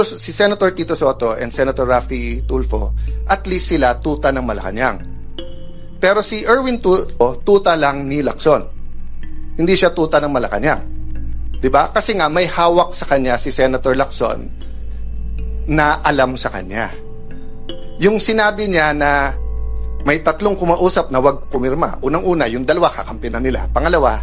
Si Senator Tito Soto and Senator Raffy Tulfo, at least sila tuta ng Malacanang. Pero si Erwin Tulfo, tuta lang ni Lacson. Hindi siya tuta ng Malacanang. 'Di ba? Kasi nga may hawak sa kanya si Senator Lacson na alam sa kanya. Yung sinabi niya na may tatlong kumausap na wag pumirma. Unang-una, yung dalawa kakampi na nila. Pangalawa,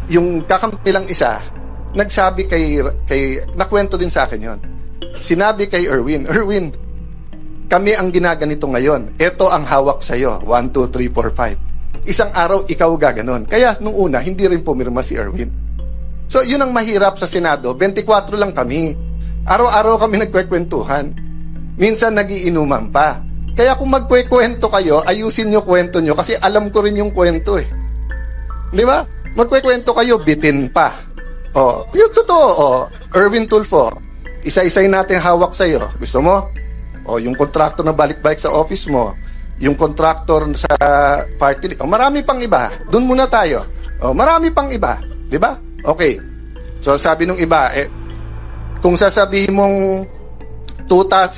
yung kakampi lang isa, nagsabi kay nakwento din sa akin yon. Sinabi kay Erwin, kami ang ginaganito ngayon. Ito ang hawak sa'yo. 1, 2, 3, 4, 5. Isang araw, ikaw gaganon. Kaya nung una, hindi rin pumirma si Erwin. So, yun ang mahirap sa Senado. 24 lang kami. Araw-araw kami nagkwekwentuhan. Minsan nagiinuman pa. Kaya kung magkwekwento kayo, ayusin nyo kwento nyo kasi alam ko rin yung kwento eh. Di ba? Magkwekwento kayo, bitin pa. Oh, yung totoo, oh, Erwin Tulfo, isa-isay natin hawak sa'yo. Gusto mo? O, yung kontraktor na balik-balik sa office mo, yung kontraktor sa party, o, marami pang iba. Doon muna tayo. O, marami pang iba. Di ba? Okay. So, sabi nung iba, kung sasabihin mong tuta,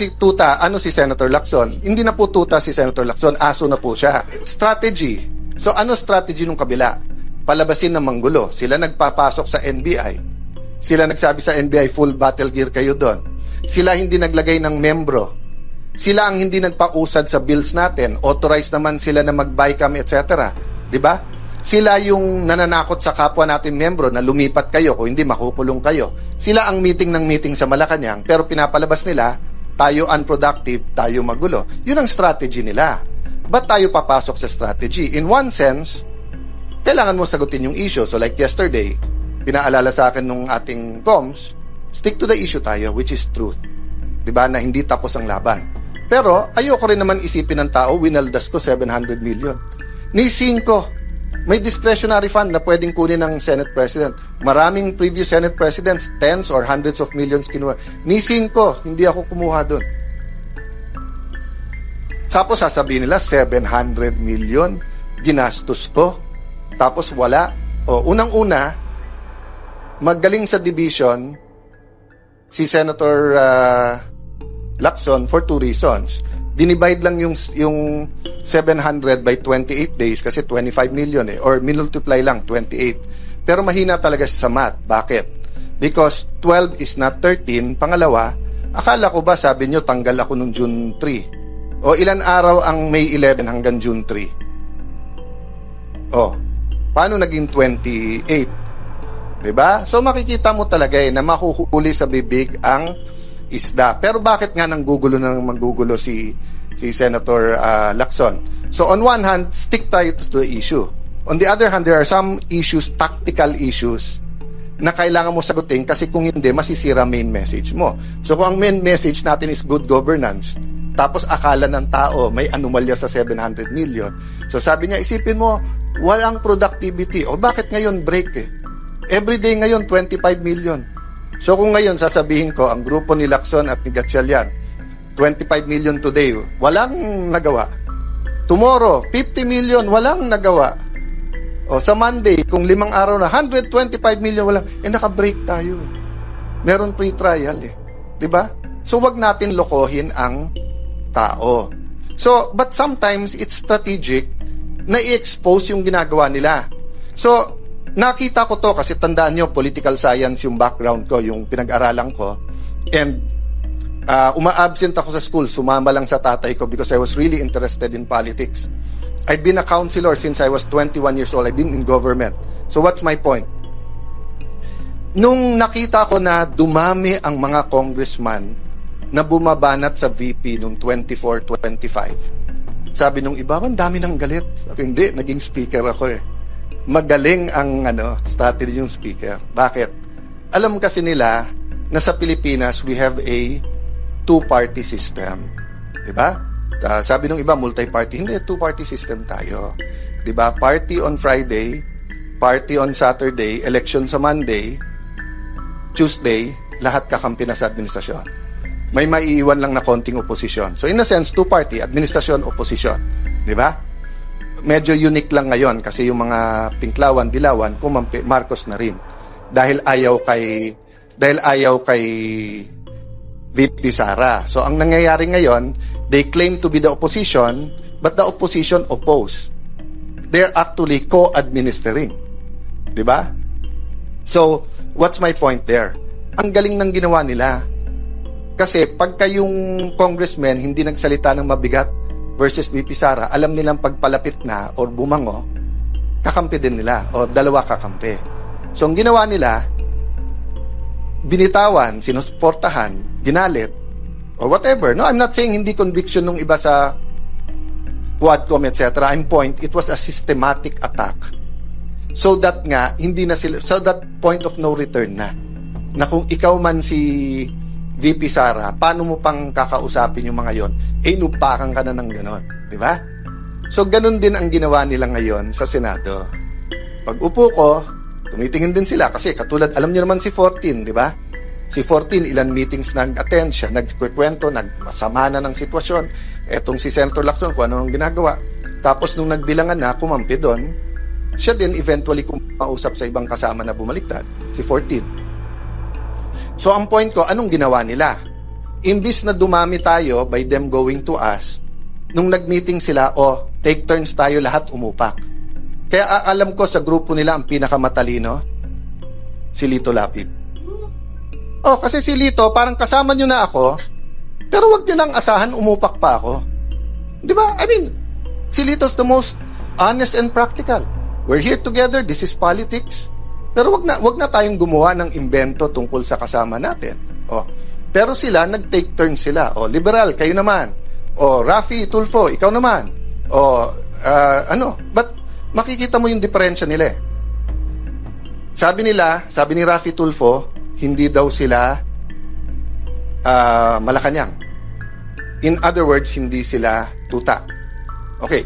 ano si Senator Lacson? Hindi na po tuta si Senator Lacson, aso na po siya. Strategy. So, ano strategy nung kabila? Palabasin ng manggulo. Sila nagpapasok sa NBI. Sila nagsabi sa NBI, full battle gear kayo doon. Sila hindi naglagay ng membro. Sila ang hindi nagpausad sa bills natin. Authorized naman sila na mag-buy kami, etc. Diba? Sila yung nananakot sa kapwa natin membro na lumipat kayo kung hindi makukulong kayo. Sila ang meeting ng meeting sa Malacanang pero pinapalabas nila, tayo unproductive, tayo magulo. Yun ang strategy nila. Ba't tayo papasok sa strategy? In one sense, kailangan mo sagutin yung issue. So like yesterday, pinaalala sa akin nung ating comms, stick to the issue tayo, which is truth. Diba? Na hindi tapos ang laban. Pero ayoko rin naman isipin ng tao, winaldas ko 700 million. Ni 5, may discretionary fund na pwedeng kunin ng Senate President. Maraming previous Senate Presidents, tens or hundreds of millions kinuha. Ni 5, hindi ako kumuha doon. Tapos sasabihin nila, 700 million, ginastos ko. Tapos wala. O, unang-una, magaling sa division si Senator Lacson for 2 reasons. Dinivide lang yung 700 by 28 days kasi 25 million or multiply lang 28. Pero mahina talaga siya sa math. Bakit? Because 12 is not 13. Pangalawa, akala ko ba sabi nyo tanggal ako nung June 3? O ilan araw ang May 11 hanggang June 3? O, paano naging 28? Diba? So makikita mo talaga na mahuhuli sa bibig ang isda. Pero bakit nga nanggugulo na nang manggugulo si Senator Lacson? So on one hand, stick tayo to the issue. On the other hand, there are some issues, tactical issues, na kailangan mo sagutin kasi kung hindi, masisira main message mo. So kung ang main message natin is good governance, tapos akala ng tao may anomalya sa 700 million. So sabi niya, isipin mo, walang productivity. O bakit ngayon break eh? Everyday ngayon, 25 million. So kung ngayon sasabihin ko, ang grupo ni Lacson at ni Gatchalian, 25 million today, walang nagawa. Tomorrow, 50 million, walang nagawa. O sa Monday, kung 5 araw na, 125 million, walang, naka-break tayo. Meron pre-trial eh. Diba? So wag natin lokohin ang tao. So, but sometimes it's strategic na i-expose yung ginagawa nila. So, nakita ko to kasi tandaan nyo, political science yung background ko, yung pinag-aralan ko. And uma-absent ako sa school, sumama lang sa tatay ko because I was really interested in politics. I've been a councilor since I was 21 years old. I've been in government. So what's my point? Nung nakita ko na dumami ang mga congressman na bumabanat sa VP noong 24-25, sabi nung iba, ang dami ng galit. Sabi, hindi, naging speaker ako eh. Magaling ang strategy yung speaker. Bakit? Alam kasi nila na sa Pilipinas we have a two-party system. 'Di ba? Sabi ng iba multi-party, hindi, two-party system tayo. 'Di ba? Party on Friday, party on Saturday, election sa Monday, Tuesday, lahat kakampi na sa administrasyon. May maiiwan lang na konting oposisyon. So in a sense, two-party, administrasyon, oposisyon. 'Di ba? Medyo unique lang ngayon kasi yung mga Pinklawan, Dilawan, kumampi, Marcos na rin. Dahil ayaw kay VP Sara. So ang nangyayari ngayon, they claim to be the opposition, but the opposition oppose. They're actually co-administering. Di ba? So, what's my point there? Ang galing ng ginawa nila. Kasi pagka yung congressman hindi nagsalita ng mabigat versus VP Sara, alam nilang pagpalapit na or bumango, kakampi din nila o dalawa kakampi. So, ang ginawa nila, binitawan, sinusuportahan, ginalit, or whatever. No, I'm not saying hindi conviction nung iba sa Quadcom, etc. I'm point, it was a systematic attack. So that nga, hindi na sila, so that point of no return na. Na kung ikaw man si VP Sara, paano mo pang kakausapin yung mga yon? Inupakan ka na ng ganon. Di ba? So, ganon din ang ginawa nila ngayon sa Senado. Pag upo ko, tumitingin din sila kasi katulad, alam niyo naman si 14, di ba? Si 14, ilan meetings nag-attend siya, nagkikwento, nagsama na ng sitwasyon. Etong si Senator Lacson, kung ano ang ginagawa. Tapos nung nagbilangan na, kumampi doon, siya din eventually kumausap sa ibang kasama na bumaliktad, si 14. So ang point ko, anong ginawa nila? Imbis na dumami tayo by them going to us, nung nag-meeting sila, take turns tayo lahat umupak. Kaya alam ko sa grupo nila ang pinakamatalino, si Lito Lapid. Kasi si Lito, parang kasama nyo na ako, pero wag nyo nang asahan, umupak pa ako. Di ba? I mean, si Lito's the most honest and practical. We're here together, this is politics. Pero wag na tayong gumawa ng imbento tungkol sa kasama natin. Pero sila, nag-take turn sila. Liberal, kayo naman. Rafi Tulfo, ikaw naman. But makikita mo yung diferensya nila eh. Sabi ni Rafi Tulfo, hindi daw sila Malacanang. In other words, hindi sila tuta. Okay.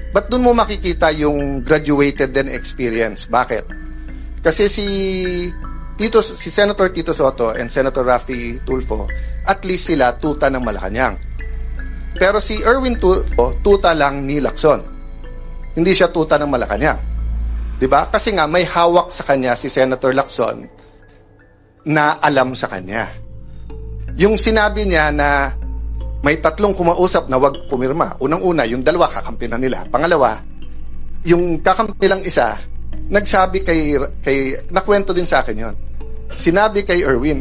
But dun mo makikita yung graduated din experience. Bakit? Kasi si Senator Tito Soto and Senator Rafi Tulfo, at least sila tuta ng Malacanang. Pero si Erwin Tulfo, tuta lang ni Lacson. Hindi siya tuta ng Malacanang. 'Di ba? Kasi nga may hawak sa kanya si Senator Lacson na alam sa kanya. Yung sinabi niya na may tatlong kumausap na wag pumirma. Unang-una, yung dalawa kakampi na nila. Pangalawa, yung kakampi lang isa, nagsabi kay nakwento din sa akin yon. Sinabi kay Erwin,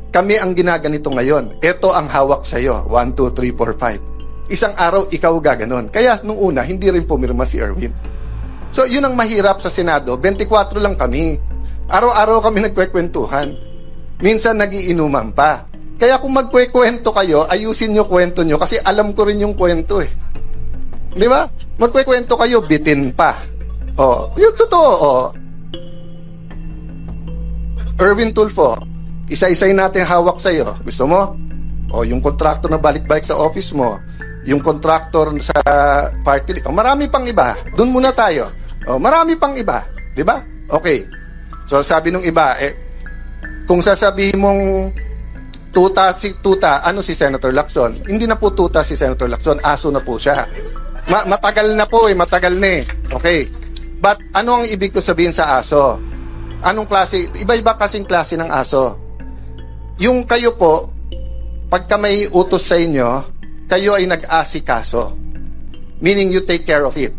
kami ang ginaganito ngayon. Ito ang hawak sa'yo. 1, 2, 3, 4, 5. Isang araw, ikaw gaganon. Kaya nung una, hindi rin pumirma si Erwin. So, yun ang mahirap sa Senado. 24 lang kami. Araw-araw kami nagkwekwentuhan. Minsan nagiinuman pa. Kaya kung magkwekwento kayo, ayusin nyo kwento nyo kasi alam ko rin yung kwento eh. Di ba? Magkwekwento kayo, bitin pa. Yung totoo. Erwin Tulfo, isa-isay natin hawak sa'yo. Gusto mo? Yung kontraktor na balik-balik sa office mo, yung kontraktor sa party, marami pang iba. Doon muna tayo. Marami pang iba. Di ba? Okay. So sabi nung iba, kung sasabihin mong tuta, ano si Senator Lacson? Hindi na po tuta si Senator Lacson, aso na po siya. Matagal na po matagal na eh. Okay. But ano ang ibig ko sabihin sa aso? Anong klase? Iba-iba kasing klase ng aso. Yung kayo po, pagka may utos sa inyo, kayo ay nag-asikaso. Meaning you take care of it.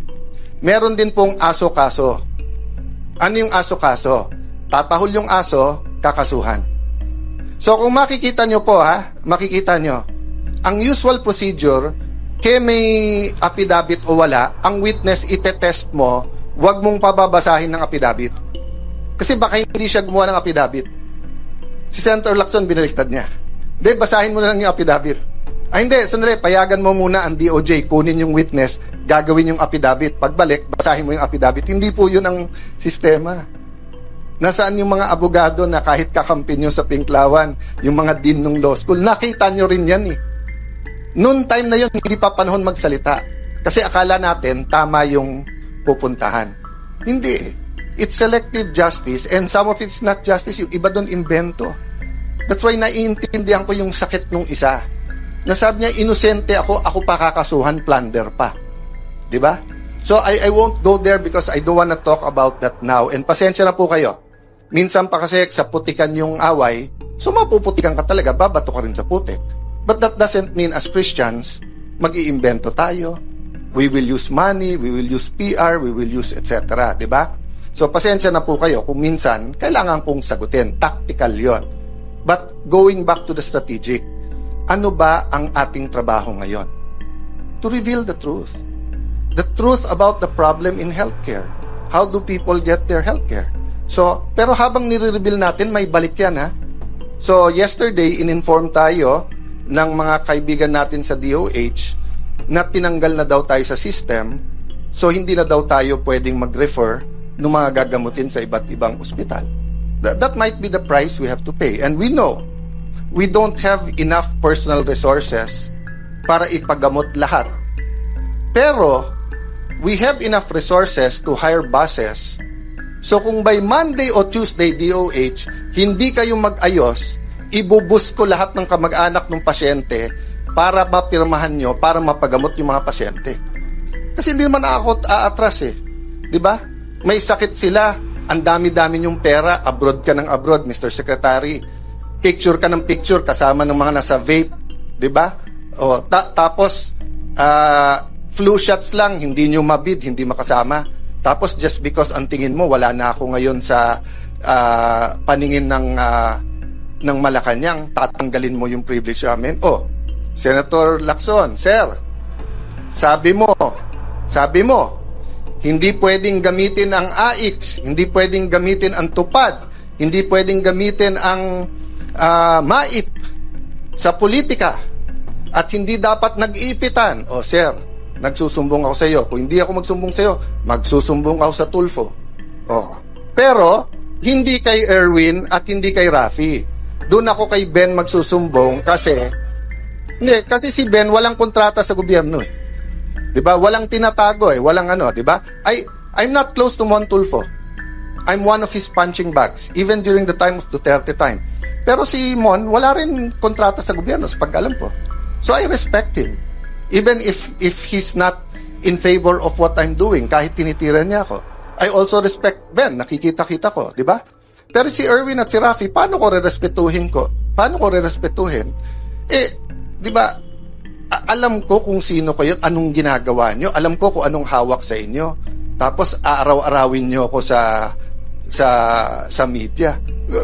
Meron din pong aso-kaso. Ano yung aso-kaso? Tatahol yung aso, kakasuhan. So kung makikita nyo po makikita nyo, ang usual procedure, kaya may affidavit o wala, ang witness itetest mo, wag mong pababasahin ng affidavit. Kasi baka hindi siya gumawa ng affidavit. Si Senator Lacson, binaliktad niya. Hindi, basahin mo na lang yung affidavit. Hindi, sandali, payagan mo muna ang DOJ, kunin yung witness, gagawin yung affidavit. Pagbalik, basahin mo yung affidavit. Hindi po yun ang sistema. Nasaan yung mga abogado na kahit kakampi nyo sa Pinklawan, yung mga dean ng law school, nakita nyo rin yan eh. Noon time na yun, hindi pa panahon magsalita. Kasi akala natin, tama yung pupuntahan. Hindi eh. It's selective justice and some of it's not justice. Yung iba doon, invento. That's why naiintindihan ko yung sakit nung isa. Nasabi niya, inosente ako pa kakasuhan, plunder pa. Diba? So, I won't go there because I don't wanna talk about that now. And pasensya na po kayo. Minsan pa kasi sa putikan yung away, So mapuputikan ka talaga, babato ka rin sa putik. But that doesn't mean as Christians, mag-iimbento tayo. We will use money, we will use PR, we will use etc. Diba? So pasensya na po kayo kung minsan kailangan kong sagutin. Tactical yon. But going back to the strategic, ano ba ang ating trabaho ngayon? To reveal the truth. The truth about the problem in healthcare. How do people get their healthcare? So, pero habang nire-reveal natin, may balik yan ha. So, yesterday, in-inform tayo ng mga kaibigan natin sa DOH na tinanggal na daw tayo sa system, so hindi na daw tayo pwedeng mag-refer ng mga gagamutin sa iba't ibang ospital. That might be the price we have to pay. And we know, we don't have enough personal resources para ipagamot lahat. Pero, we have enough resources to hire buses. So kung by Monday o Tuesday, DOH, hindi kayo mag-ayos, ibubus ko lahat ng kamag-anak ng pasyente para mapirmahan nyo, para mapagamot yung mga pasyente. Kasi hindi naman ako aatras eh. Diba? May sakit sila, ang dami-dami yung pera, abroad ka ng abroad, Mr. Secretary. Picture ka ng picture kasama ng mga nasa vape. Diba? O, tapos, flu shots lang, hindi nyo mabid, hindi makasama. Tapos just because ang tingin mo wala na ako ngayon sa paningin ng Malacanang, tatanggalin mo yung privilege namin. Oh, Senator Lacson, sir, sabi mo, hindi pwedeng gamitin ang AIX, hindi pwedeng gamitin ang tupad, hindi pwedeng gamitin ang MAIP sa politika, at hindi dapat nag-iipitan. Oh, sir, nagsusumbong ako sa iyo. Kung hindi ako magsumbong sa iyo, magsusumbong ako sa Tulfo. Oh. Pero, hindi kay Erwin at hindi kay Rafi. Doon ako kay Ben magsusumbong kasi si Ben walang kontrata sa gobyerno eh. 'Di ba? Walang tinatago eh, walang ano, 'di ba? I'm not close to Mon Tulfo. I'm one of his punching bags even during the time of Duterte time. Pero si Mon wala rin kontrata sa gobyerno sa pag-alam ko. So I respect him. Even if he's not in favor of what I'm doing, kahit tinitiran niya ako, I also respect Ben, nakikita-kita ko, di ba? Pero si Erwin at si Rafi, paano ko re-respetuhin ko? Paano ko re-respetuhin? Di ba, alam ko kung sino kayo, anong ginagawa nyo, alam ko kung anong hawak sa inyo. Tapos aaraw-arawin nyo ako sa media.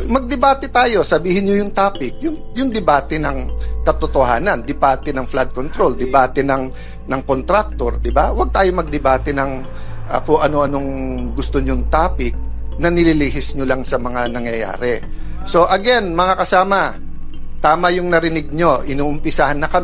Magdebate tayo, sabihin nyo yung topic, yung debate ng katotohanan, debate ng flood control, debate ng contractor, di ba? Huwag tayo magdebate ng kung ano-anong gusto nyong topic na nililihis nyo lang sa mga nangyayari. So again, mga kasama, tama yung narinig nyo, inuumpisahan na kami.